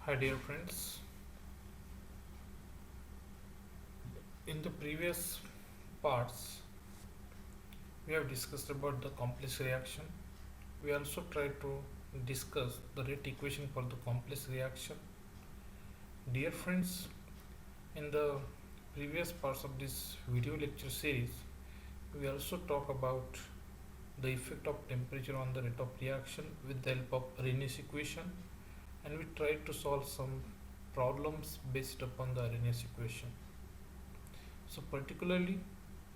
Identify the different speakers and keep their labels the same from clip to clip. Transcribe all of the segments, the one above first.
Speaker 1: Hi dear friends, in the previous parts we have discussed about the complex reaction. We also tried to discuss the rate equation for the complex reaction. Dear friends, in the previous parts of this video lecture series, we also talk about the effect of temperature on the rate of reaction with the help of Arrhenius equation, and we tried to solve some problems based upon the Arrhenius equation. So particularly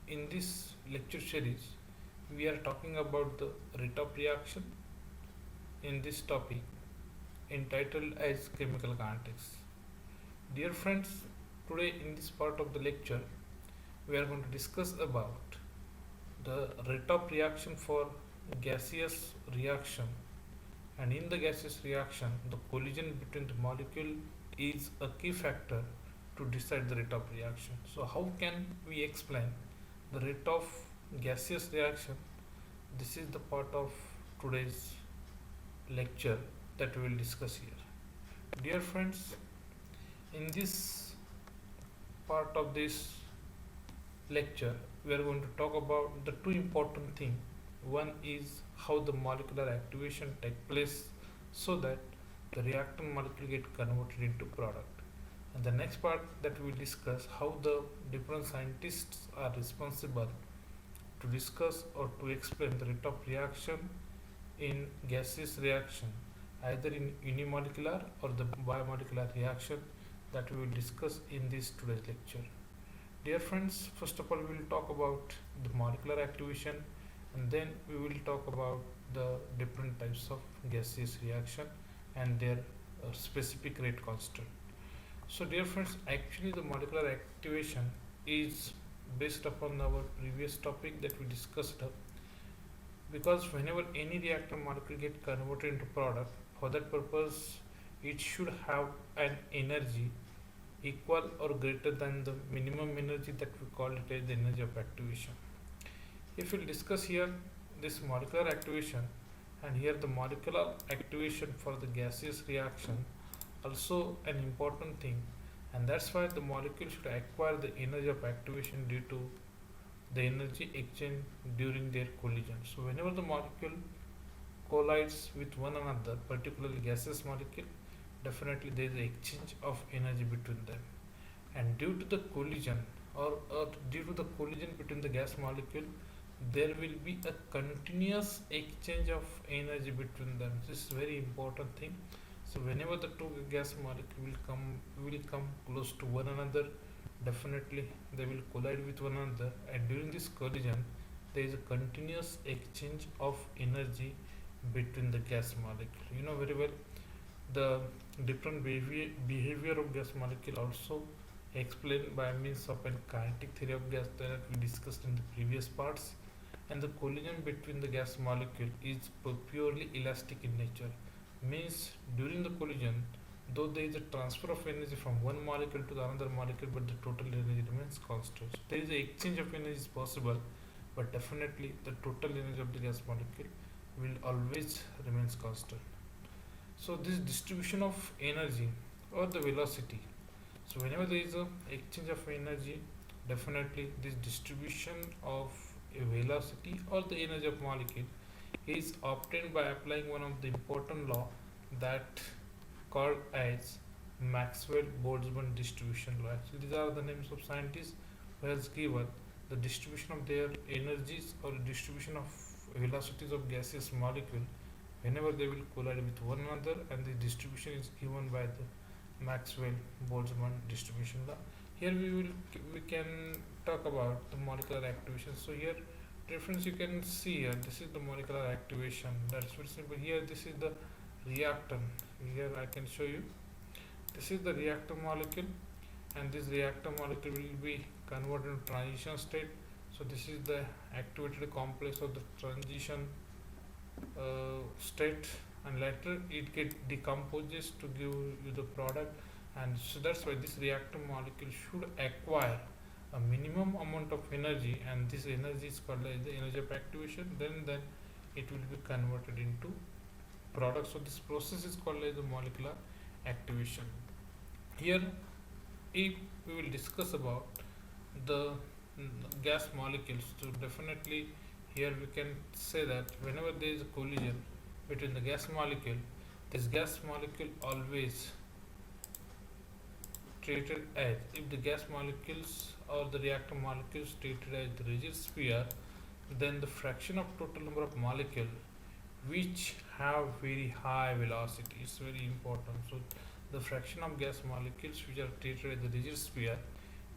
Speaker 1: in this lecture series, we are talking about the rate of reaction in this topic entitled as chemical kinetics. Dear friends, today in this part of the lecture, we are going to discuss about the rate of reaction for gaseous reaction, and in the gaseous reaction the collision between the molecule is a key factor to decide the rate of reaction. So how can we explain the rate of gaseous reaction? This is the part of today's lecture that we will discuss here. Dear friends, in this part of this lecture, we are going to talk about the two important things. One is how the molecular activation takes place so that the reactant molecule get converted into product. And the next part that we will discuss how the different scientists are responsible to discuss or to explain the rate of reaction in gaseous reaction, either in unimolecular or the biomolecular reaction that we will discuss in this today's lecture. Dear friends, first of all we will talk about the molecular activation, and then we will talk about the different types of gaseous reaction and their specific rate constant. So dear friends, actually the molecular activation is based upon our previous topic that we discussed, because whenever any reactor molecule get converted into product, for that purpose it should have an energy equal or greater than the minimum energy that we call it as the energy of activation. If we discuss here this molecular activation, and here the molecular activation for the gaseous reaction also an important thing, and that's why the molecule should acquire the energy of activation due to the energy exchange during their collision. So whenever the molecule collides with one another, particularly gaseous molecule, definitely there is an exchange of energy between them, and due to the collision or due to the collision between the gas molecule, there will be a continuous exchange of energy between them. This is very important thing. So whenever the two gas molecule will come close to one another, definitely they will collide with one another, and during this collision there is a continuous exchange of energy between the gas molecule. You know very well the different behavior of gas molecule also explained by means of a kinetic theory of gas that we discussed in the previous parts. And the collision between the gas molecule is purely elastic in nature, means during the collision, though there is a transfer of energy from one molecule to the another molecule, but the total energy remains constant. So there is a exchange of energy is possible, but definitely the total energy of the gas molecule will always remains constant. So this distribution of energy or the velocity, so whenever there is a exchange of energy, definitely this distribution of a velocity or the energy of molecule is obtained by applying one of the important law that called as Maxwell-Boltzmann distribution law. Actually these are the names of scientists who has given the distribution of their energies or distribution of velocities of gaseous molecule whenever they will collide with one another, and the distribution is given by the Maxwell-Boltzmann distribution law. Here we can talk about the molecular activation. So here difference you can see here, this is the molecular activation, that's very simple. Here this is the reactant, here I can show you, this is the reactor molecule, and this reactor molecule will be converted to transition state. So this is the activated complex of the transition state, and later it get decomposes to give you the product. And so that's why this reactor molecule should acquire a minimum amount of energy, and this energy is called as the energy of activation. Then it will be converted into product. So this process is called as the molecular activation. Here, if we will discuss about the gas molecules, so definitely here we can say that whenever there is a collision between the gas molecule, this gas molecule always treated as, if the gas molecules or the reactor molecules treated as the rigid sphere, then the fraction of total number of molecules which have very high velocity is very important. So the fraction of gas molecules which are treated as the rigid sphere,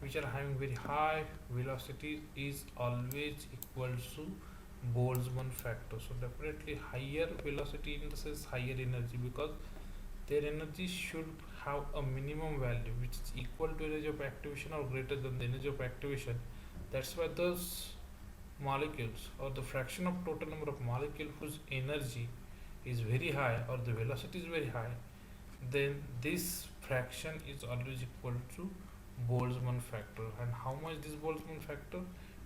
Speaker 1: which are having very high velocity, is always equal to Boltzmann factor. So definitely higher velocity in the sense higher energy, because their energy should have a minimum value which is equal to energy of activation or greater than the energy of activation. That's why those molecules, or the fraction of total number of molecules whose energy is very high or the velocity is very high, then this fraction is always equal to Boltzmann factor. And how much this Boltzmann factor?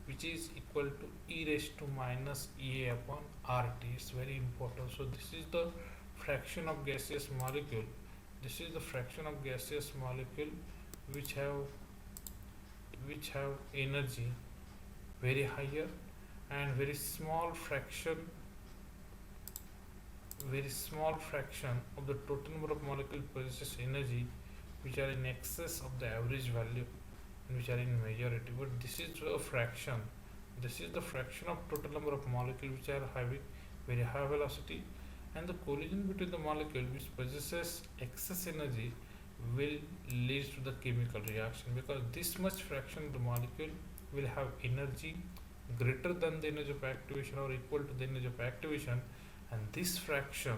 Speaker 1: Which is equal to e raised to minus EA upon RT. It's very important. So this is the fraction of gaseous molecule. This is the fraction of gaseous molecule which have energy very higher, and very small fraction of the total number of molecules possesses energy which are in excess of the average value and which are in majority. But this is a fraction. This is the fraction of total number of molecules which are having very high velocity, and the collision between the molecule which possesses excess energy will lead to the chemical reaction, because this much fraction of the molecule will have energy greater than the energy of activation or equal to the energy of activation, and this fraction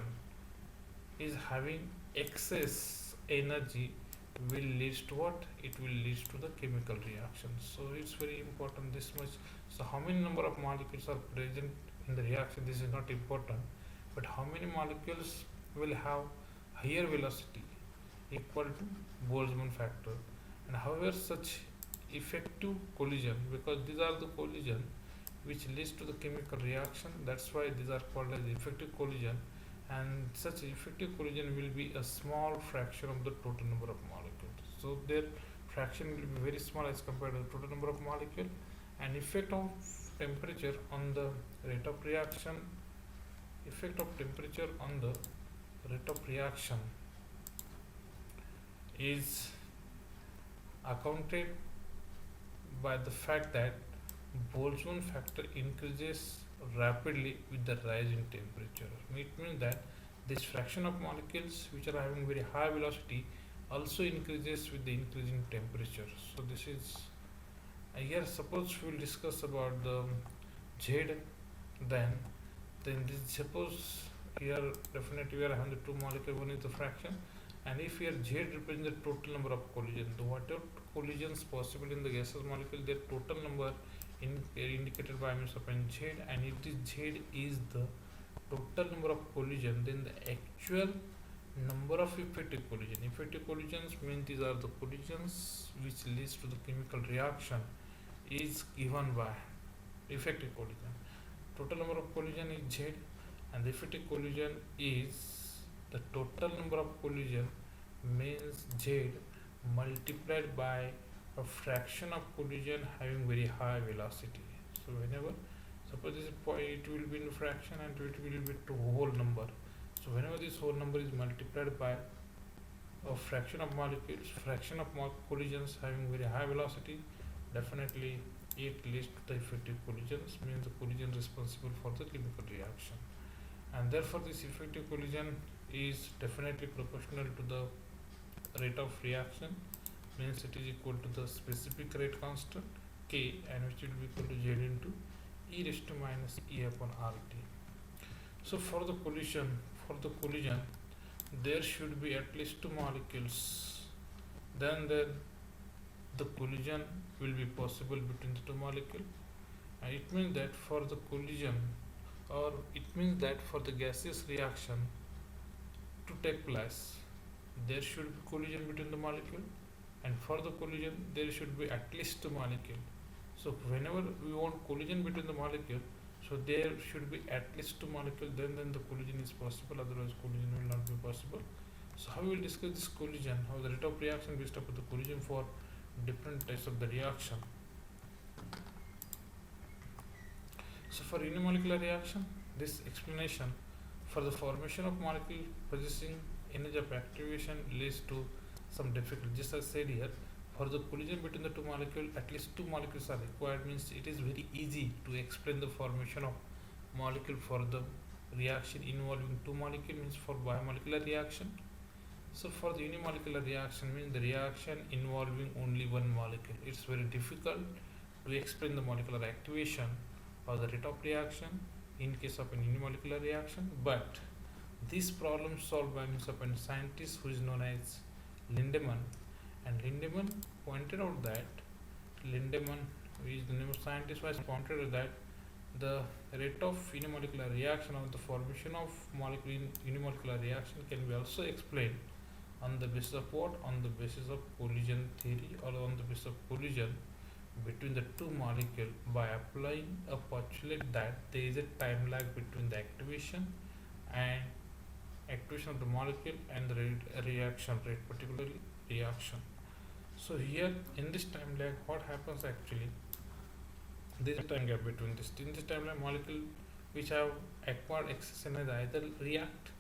Speaker 1: is having excess energy will lead to what? It will lead to the chemical reaction. So it's very important this much. So how many number of molecules are present in the reaction, this is not important, but how many molecules will have higher velocity equal to Boltzmann factor. And however such effective collision, because these are the collision which leads to the chemical reaction, that's why these are called as effective collision, and such effective collision will be a small fraction of the total number of molecules. So their fraction will be very small as compared to the total number of molecule. And effect of temperature on the rate of reaction, effect of temperature on the rate of reaction is accounted by the fact that Boltzmann factor increases rapidly with the rise in temperature. It means that this fraction of molecules which are having very high velocity also increases with the increasing temperature. So this is here. Suppose we will discuss about the Z, then this, suppose here definitely we are having the two molecules, one is the fraction, and if here Z represents the total number of collisions, the whatever collisions possible in the gaseous molecule, their total number indicated by means of n Z, and if this Z is the total number of collision, then the actual number of effective collision. Effective collisions mean these are the collisions which leads to the chemical reaction is given by effective collision. Total number of collision is Z, and the effective collision is the total number of collision means Z multiplied by a fraction of collision having very high velocity. So whenever, suppose this point, it will be in fraction and it will be to whole number. So whenever this whole number is multiplied by a fraction of molecules, fraction of collisions having very high velocity, definitely it leads to the effective collisions, means the collision responsible for the chemical reaction. And therefore this effective collision is definitely proportional to the rate of reaction, means it is equal to the specific rate constant K, and which will be equal to Z into e raised to minus E upon RT. So for the collision, there should be at least two molecules, then the collision will be possible between the two molecules. And it means that for the collision, or it means that for the gaseous reaction to take place, there should be collision between the molecule, and for the collision there should be at least two molecule. So whenever we want collision between the molecule, so there should be at least two molecules, then the collision is possible, otherwise collision will not be possible. So how we will discuss this collision, how the rate of reaction based upon the collision for different types of the reaction. So for unimolecular reaction, this explanation for the formation of molecule possessing energy of activation leads to some difficulty. Just as said here, for the collision between the two molecules, at least two molecules are required, means it is very easy to explain the formation of molecule for the reaction involving two molecules, means for biomolecular reaction. So for the unimolecular reaction means the reaction involving only one molecule. It's very difficult to explain the molecular activation or the rate of reaction in case of an unimolecular reaction, but this problem solved by means of a scientist who is known as Lindemann, and Lindemann pointed out that Lindemann, who is the name of scientist, was pointed out that the rate of unimolecular reaction or the formation of molecule in unimolecular reaction can be also explained on the basis of what? On the basis of collision theory, or on the basis of collision between the two molecules by applying a postulate that there is a time lag between the activation of the molecule and the reaction rate, particularly reaction. So here in this time lag, what happens actually? There is a time gap between this. In this time lag, molecule which have acquired excess energy either react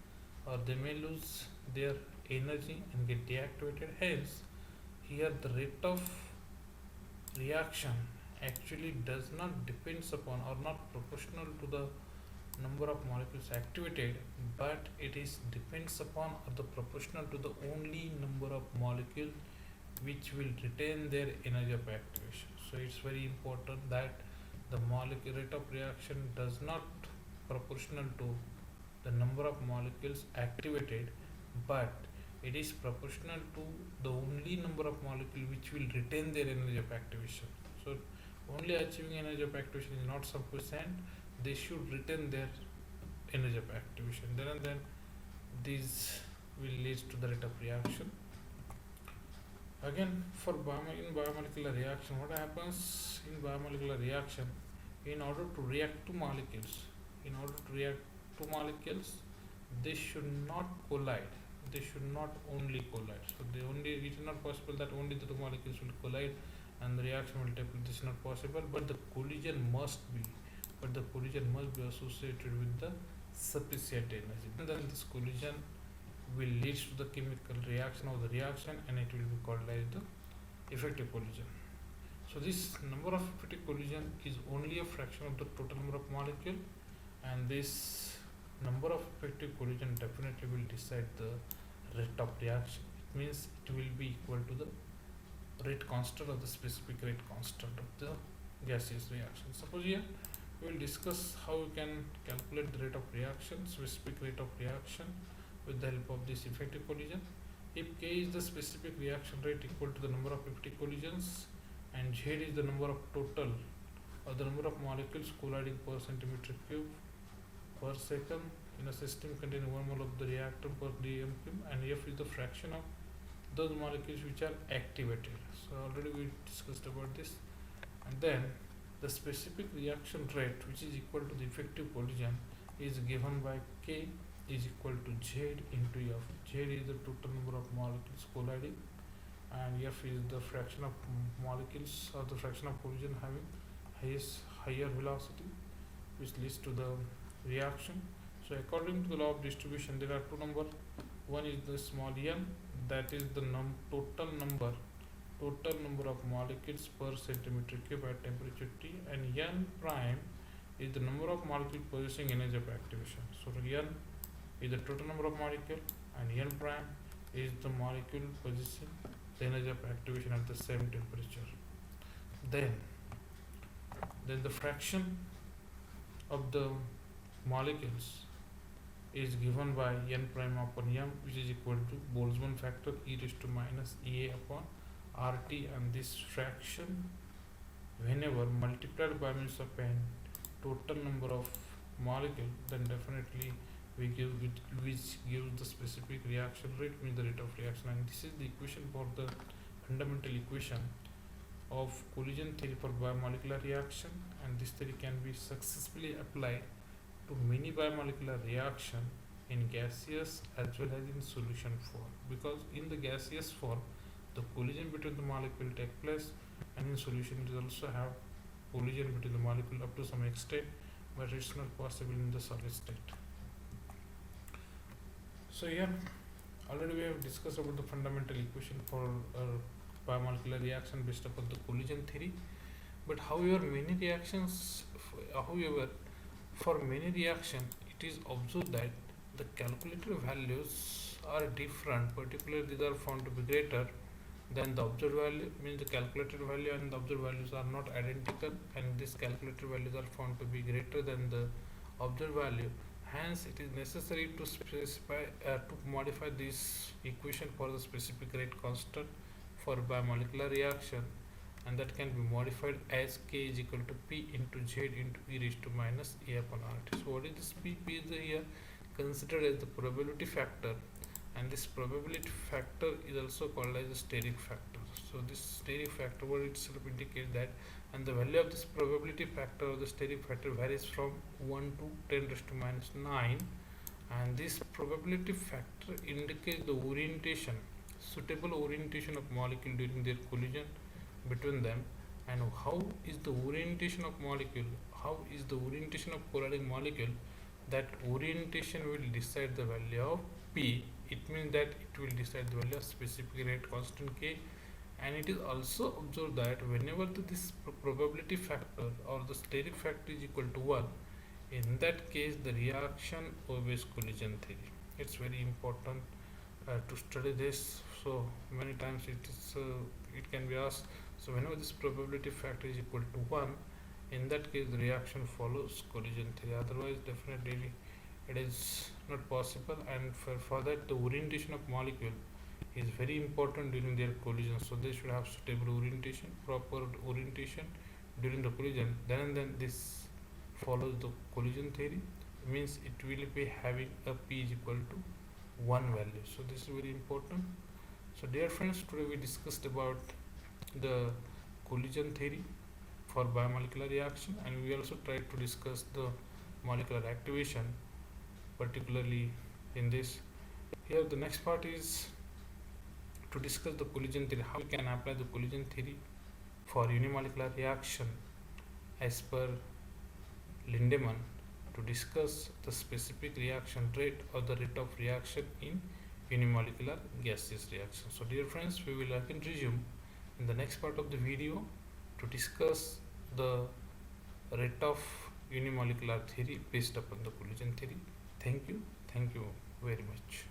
Speaker 1: or they may lose their energy and get deactivated. Hence, here the rate of reaction actually does not depends upon or not proportional to the number of molecules activated, but it is depends upon or the proportional to the only number of molecules which will retain their energy of activation. So it's very important that the molecule rate of reaction does not proportional to the number of molecules activated, but it is proportional to the only number of molecules which will retain their energy of activation. So only achieving energy of activation is not sufficient. They should retain their energy of activation. Then this will lead to the rate of reaction. Again, for in biomolecular reaction, what happens in biomolecular reaction? In order to react two molecules, they should not collide. They should not only collide. So it is not possible that only the two molecules will collide and the reaction will take place. This is not possible, but the collision must be associated with the sufficient energy. And then this collision will lead to the chemical reaction of the reaction, and it will be called as the effective collision. So this number of effective collision is only a fraction of the total number of molecule, and this number of effective collision definitely will decide the rate of reaction. It means it will be equal to the rate constant or the specific rate constant of the gaseous reaction. Suppose here we will discuss how we can calculate the rate of reaction, specific rate of reaction, with the help of this effective collision. If K is the specific reaction rate equal to the number of effective collisions, and Z is the number of total or the number of molecules colliding per centimeter cube per second in a system containing 1 mole of the reactor per dm cube, and F is the fraction of those molecules which are activated. So already we discussed about this. And then the specific reaction rate, which is equal to the effective collision, is given by K is equal to Z into F. Z is the total number of molecules colliding, and F is the fraction of molecules or the fraction of collision having higher velocity, which leads to the reaction. So according to the law of distribution, there are two numbers. One is the small n, that is the total number of molecules per centimeter cube at temperature T, and n prime is the number of molecules possessing energy of activation. So n is the total number of molecules, and n prime is the molecule possessing the energy of activation at the same temperature. Then the fraction of the molecules is given by n prime upon m, which is equal to Boltzmann factor e raised to minus Ea upon RT, and this fraction, whenever multiplied by means of n total number of molecule, then definitely we give it, which gives the specific reaction rate, means the rate of reaction. And this is the equation for the fundamental equation of collision theory for biomolecular reaction, and this theory can be successfully applied to many biomolecular reaction in gaseous as well as in solution form, because in the gaseous form the collision between the molecule take place, and in solution it also have collision between the molecule up to some extent, but it's not possible in the solid state. So here already we have discussed about the fundamental equation for biomolecular reaction based upon the collision theory. But however for many reaction it is observed that the calculated values are different. Particularly these are found to be greater than the observed value, means the calculated value and the observed values are not identical, and these calculated values are found to be greater than the observed value. Hence it is necessary to specify to modify this equation for the specific rate constant for biomolecular reaction, and that can be modified as k is equal to p into z into e raised to minus a upon rt. So what is this p? P is here considered as the probability factor, and this probability factor is also called as a steric factor. So this steric factor word itself indicates that, and the value of this probability factor or the steric factor varies from 1 to 10 raised to minus 9, and this probability factor indicates the orientation, suitable orientation of molecule during their collision between them. And how is the orientation of molecule, how is the orientation of colliding molecule, that orientation will decide the value of p. It means that it will decide the value of specific rate constant k. And it is also observed that whenever this probability factor or the steric factor is equal to 1, in that case the reaction obeys collision theory. It's very important to study this. So many times it can be asked. So whenever this probability factor is equal to 1, in that case the reaction follows collision theory. Otherwise definitely it is not possible, and for that the orientation of molecule is very important during their collision. So they should have suitable orientation, proper orientation during the collision. Then this follows the collision theory, means it will be having a p is equal to 1 value. So this is very important. So dear friends, today we discussed about the collision theory for biomolecular reaction, and we also tried to discuss the molecular activation, particularly in this. Here the next part is to discuss the collision theory, how we can apply the collision theory for unimolecular reaction as per Lindemann, to discuss the specific reaction rate or the rate of reaction in unimolecular gaseous reaction. So dear friends, we will again resume in the next part of the video to discuss the rate of unimolecular theory based upon the collision theory. Thank you very much.